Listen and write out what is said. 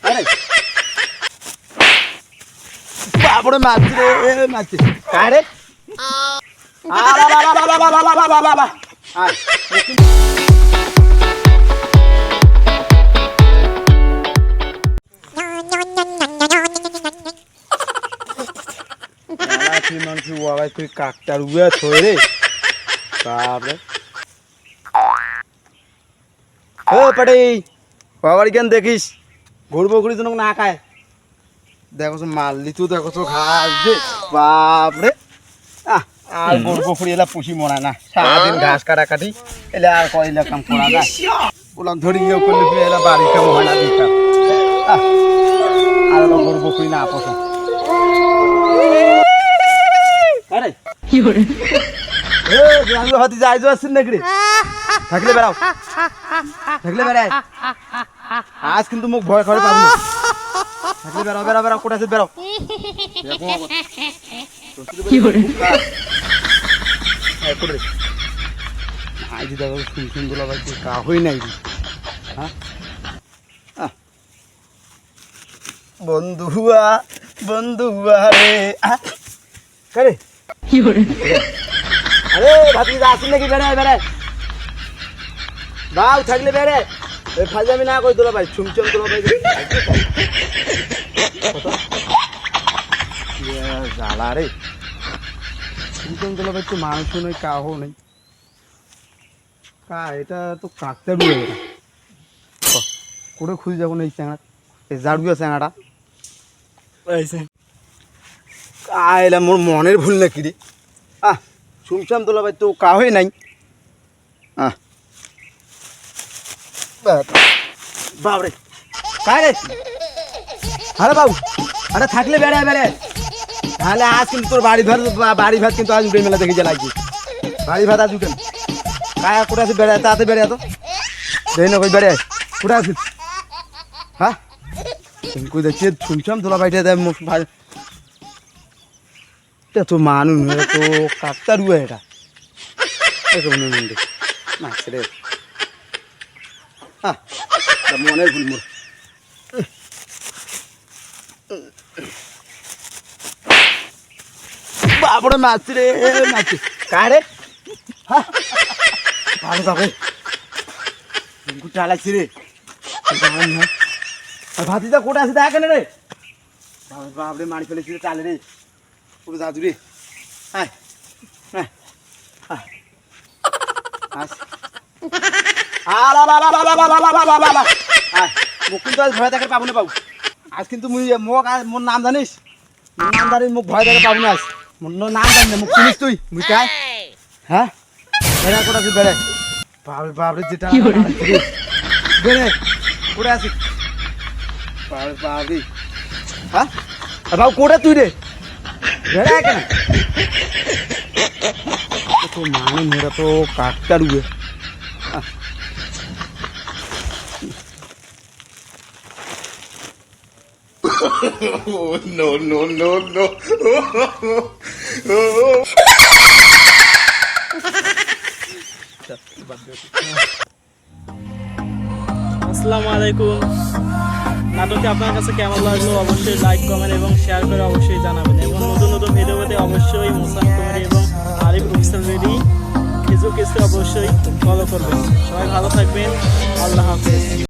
আরে বাবরে মারছি রে মারছি আরে তুই কাকটার উয়া থই রে বাপরে ও পাটি বাবার কেন দেখিস গরু বকরির জন্য না খায় দেখো মারলি তুই দেখো ঘাস দে বাপরে আর গরু বকরি এলা পুষি মনে না সারাদিন ঘাস কাটাকাটি এলে আর কয়লা কাম করা যায় ওলা ধরি করলে এলা বাড়ির কাম হয় না দিকা আর গরু বকরি না পছন্দ আরে কি করে আমি হতে যাই যাচ্ছেন নাকি রে থাকলে বেড়াও থাকলে বেড়ায় আজ কিন্তু মুখ ভয় করে পাবো থাকলে বেড়াও বেড়াও বেড়াও কোথায় বেড়াও কি করে আজ দেখো সুন্দর ভাই কা হই নাই হ্যাঁ বন্ধুয়া বন্ধুয়া রে আরে কি করে আরে ভাবি আসেন নাকি বেড়ায় বেড়ায় বাউ থাকলে বেড়ে ওই ফাজামি না কই তোলা ভাই চুমচম তোলা ভাই জ্বালা রে চুমচম তোলা ভাই তো মানুষও নেই কাহও নেই কা এটা তো কাকতে ডুবে এটা করে খুঁজে যাবো না এই চ্যাংড়া এই জাড়ুয়া চ্যাংড়াটা এলা মোর মনের ভুল নাকি রে চুমচাম তোলা ভাই তো কাহই নাই বাবরে কারে আরে বাবু আরে থাকলে বেড়ায় বেড়ায় তাহলে আজ কিন্তু তোর বাড়ি ভাত কিন্তু আজ উঠে মেলা দেখে যা লাগছে বাড়ি ভাত আজ উঠেন কায়া কোটা আছে বেড়ায় তাতে বেড়ায় তো দেখি না কই বেড়ায় কোটা আছে হ্যাঁ কই দেখছি শুনছাম তোলা বাড়িটা দেয় ভাই এটা তো মানুষ তো কাকটা রুয়ে এটা না রে মনের ভুল মোর বাপরে মারছি রে মারছি কারে ভালো যাবে চালাচ্ছি রে ভাতিটা কোটা আছে দেখা কেন রে বাপরে মারি ফেলেছি রে চালে রে পুরো দাদু রে হ্যাঁ হ্যাঁ মুখ কিন্তু আজ ভয় দেখে পাবো না বাবু আজ কিন্তু মোর নাম জানিস নাম জানিস মুখ ভয় দেখে পাবো না আজ মোর নাম জানি না মুখ চিনিস তুই মুখায় হ্যাঁ বেড়া কোটা আছে বেড়ে বাবরে বাবরে যেটা বেড়ে কোটা আছে বাবরে বাবরে হ্যাঁ বাবু কোটা তুই রে বেড়া কেন তো মানে মেয়েরা তো কাকটা রুয়ে no, no, no, no. আসসালামু আলাইকুম নাটকটি আপনার কাছে কেমন লাগলো অবশ্যই লাইক কমেন্ট এবং শেয়ার করে অবশ্যই জানাবেন এবং নতুন নতুন ভিডিও পেতে অবশ্যই মুসান কমেডি এবং আরিফ অফিসিয়াল রেডি ফেসবুক পেজে অবশ্যই ফলো করবেন সবাই ভালো থাকবেন আল্লাহ হাফেজ